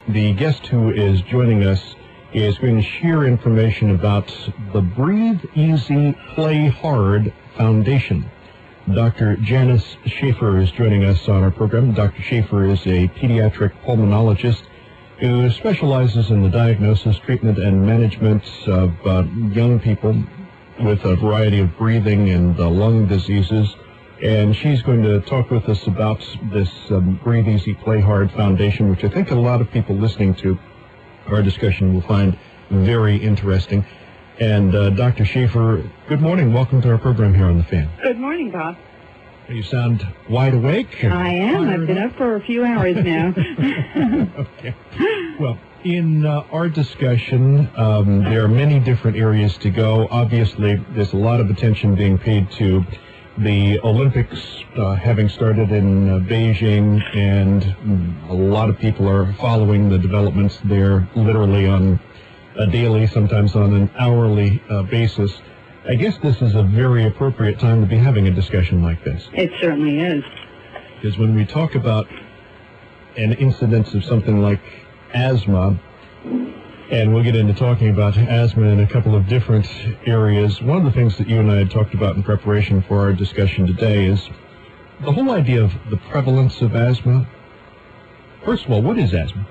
The guest who is joining us is going to share information about the Breathe Easy, Play Hard Foundation. Dr. Janis Schaeffer is joining us on our program. Dr. Schaeffer is a pediatric pulmonologist who specializes in the diagnosis, treatment, and management of young people with a variety of breathing and lung diseases. And she's going to talk with us about this Breathe Easy, Play Hard Foundation, which I think a lot of people listening to our discussion will find very interesting. And Dr. Schaeffer, good morning. Welcome to our program here on the Fan. Good morning, Bob. You sound wide awake. I am. I've been up for a few hours now. Okay. Well, in our discussion, there are many different areas to go. Obviously, there's a lot of attention being paid to the Olympics having started in Beijing, and a lot of people are following the developments there literally on a daily, sometimes on an hourly basis. I guess this is a very appropriate time to be having a discussion like this. It certainly is. Because when we talk about an incidence of something like asthma, and we'll get into talking about asthma in a couple of different areas, one of the things that you and I had talked about in preparation for our discussion today is the whole idea of the prevalence of asthma. First of all, what is asthma?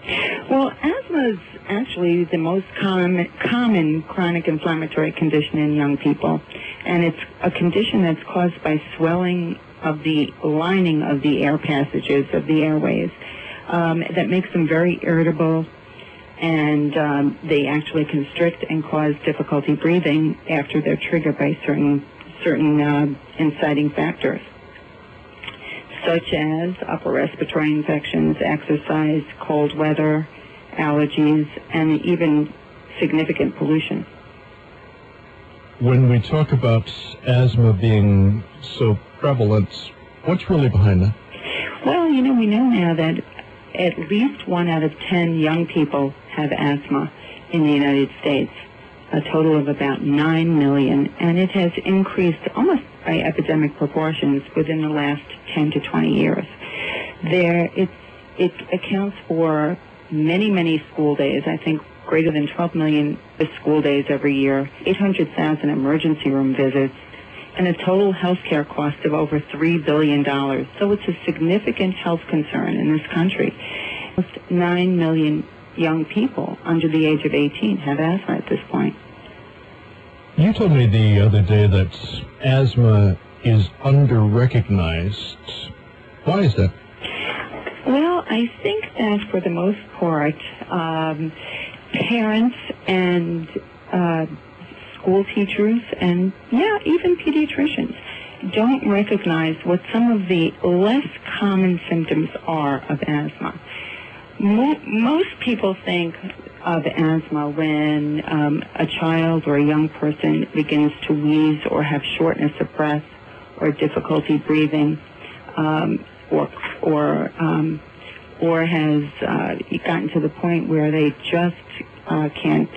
Well, asthma is actually the most common chronic inflammatory condition in young people, and it's a condition that's caused by swelling of the lining of the air passages of the airways that makes them very irritable, and they actually constrict and cause difficulty breathing after they're triggered by certain inciting factors, such as upper respiratory infections, exercise, cold weather, allergies, and even significant pollution. When we talk about asthma being so prevalent, what's really behind that? Well, we know now that at least 1 out of 10 young people have asthma in the United States, a total of about 9 million, and it has increased almost by epidemic proportions within the last 10 to 20 years. It accounts for many school days. I think greater than 12 million school days every year, 800,000 emergency room visits, and a total health care cost of over $3 billion. So it's a significant health concern in this country. Almost 9 million young people under the age of 18 have asthma at this point. You told me the other day that asthma is under-recognized. Why is that? Well, I think that for the most part, parents and school teachers and, even pediatricians don't recognize what some of the less common symptoms are of asthma. Most people think of asthma when a child or a young person begins to wheeze or have shortness of breath or difficulty breathing, or has gotten to the point where they just can't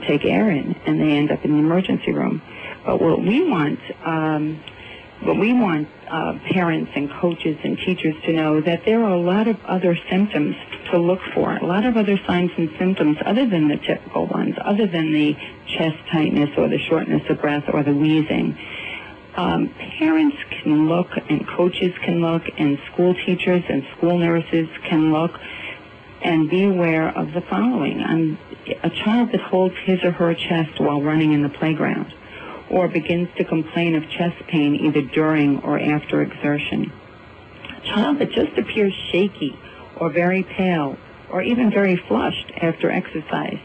take air in, and they end up in the emergency room. But what we want parents and coaches and teachers to know that there are a lot of other symptoms to look for, a lot of other signs and symptoms other than the typical ones, other than the chest tightness or the shortness of breath or the wheezing. Parents can look, and coaches can look, and school teachers and school nurses can look and be aware of the following. A child that holds his or her chest while running in the playground, or begins to complain of chest pain either during or after exertion. A child that just appears shaky or very pale or even very flushed after exercise.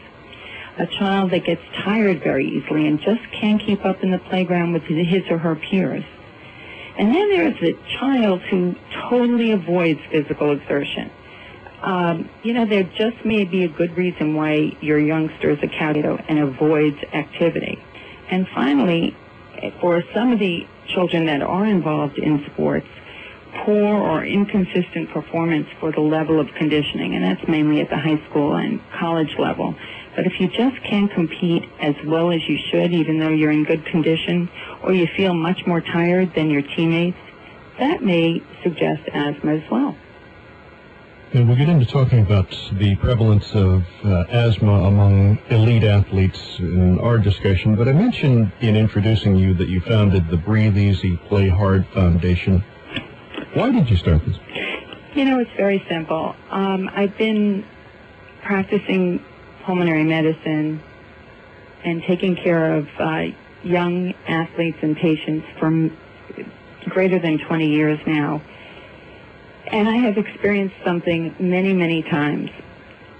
A child that gets tired very easily and just can't keep up in the playground with his or her peers. And then there's the child who totally avoids physical exertion. There just may be a good reason why your youngster is a cowboy and avoids activity. And finally, for some of the children that are involved in sports, poor or inconsistent performance for the level of conditioning, and that's mainly at the high school and college level. But if you just can't compete as well as you should, even though you're in good condition, or you feel much more tired than your teammates, that may suggest asthma as well. And we'll get into talking about the prevalence of asthma among elite athletes in our discussion, but I mentioned in introducing you that you founded the Breathe Easy, Play Hard Foundation. Why did you start this? You know, it's very simple. I've been practicing pulmonary medicine and taking care of young athletes and patients for greater than 20 years now. And I have experienced something many, many times.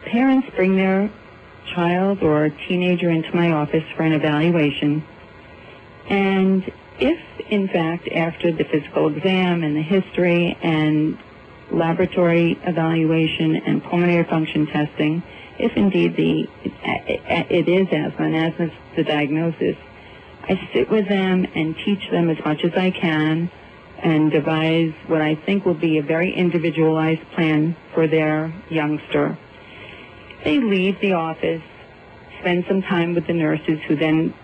Parents bring their child or teenager into my office for an evaluation, and if, in fact, after the physical exam and the history and laboratory evaluation and pulmonary function testing, if indeed it is asthma, and asthma is the diagnosis, I sit with them and teach them as much as I can and devise what I think will be a very individualized plan for their youngster. They leave the office, spend some time with the nurses who then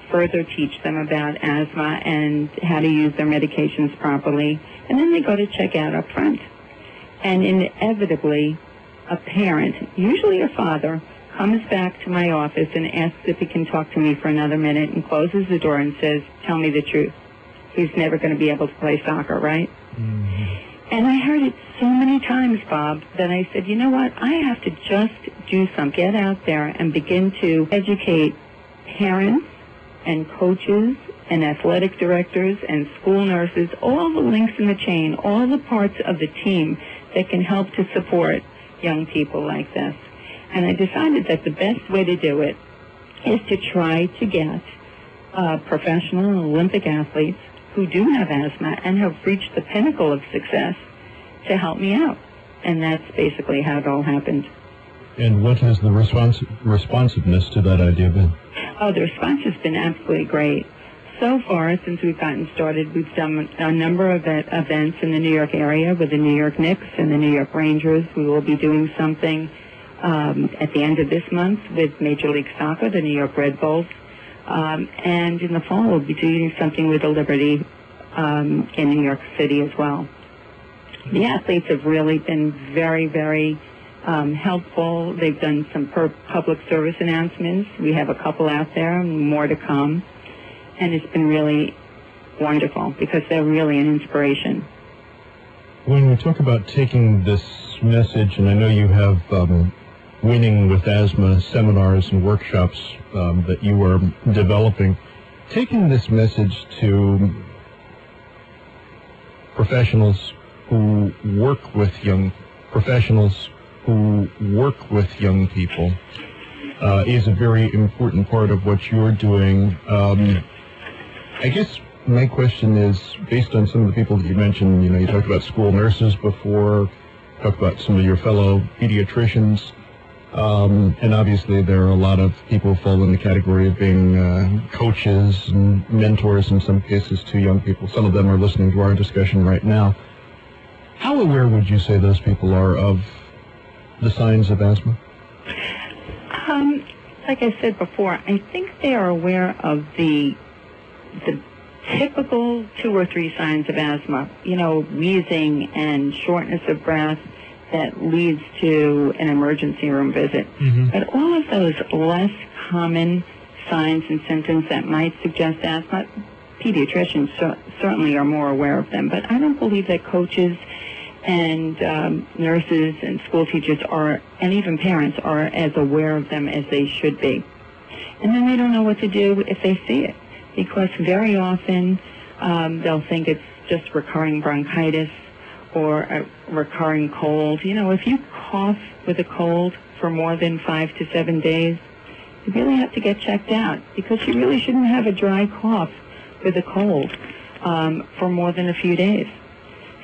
further teach them about asthma and how to use their medications properly, and then they go to check out up front. And inevitably, a parent, usually a father, comes back to my office and asks if he can talk to me for another minute and closes the door and says, "Tell me the truth. He's never going to be able to play soccer, right?" Mm-hmm. And I heard it so many times, Bob, that I said, you know what, I have to just do something, get out there and begin to educate parents and coaches and athletic directors and school nurses, all the links in the chain, all the parts of the team that can help to support young people like this. And I decided that the best way to do it is to try to get professional Olympic athletes who do have asthma and have reached the pinnacle of success to help me out. And that's basically how it all happened. And what has the responsiveness to that idea been? Oh, the response has been absolutely great. So far, since we've gotten started, we've done a number of events in the New York area with the New York Knicks and the New York Rangers. We will be doing something at the end of this month with Major League Soccer, the New York Red Bulls. And in the fall, we'll be doing something with the Liberty in New York City as well. The athletes have really been very, very helpful. They've done some public service announcements. We have a couple out there and more to come. And it's been really wonderful because they're really an inspiration. When we talk about taking this message, and I know you have Winning with Asthma seminars and workshops that you are developing, taking this message to professionals who work with young people is a very important part of what you're doing. I guess my question is, based on some of the people that you mentioned, you talked about school nurses before, talked about some of your fellow pediatricians, and obviously there are a lot of people who fall in the category of being coaches and mentors in some cases to young people. Some of them are listening to our discussion right now. How aware would you say those people are of the signs of asthma? Like I said before, I think they are aware of the typical 2 or 3 signs of asthma, wheezing and shortness of breath that leads to an emergency room visit. Mm-hmm. But all of those less common signs and symptoms that might suggest asthma, pediatricians certainly are more aware of them. But I don't believe that coaches and nurses and school teachers and even parents are as aware of them as they should be. And then they don't know what to do if they see it, because very often they'll think it's just recurring bronchitis or a recurring cold. If you cough with a cold for more than 5 to 7 days, you really have to get checked out, because you really shouldn't have a dry cough with a cold for more than a few days.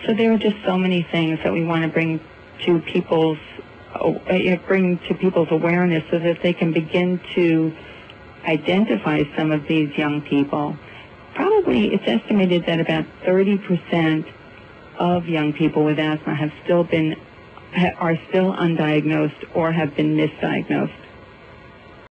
So there are just so many things that we want to bring to people's awareness so that they can begin to identify some of these young people. Probably it's estimated that about 30% of young people with asthma are still undiagnosed or have been misdiagnosed.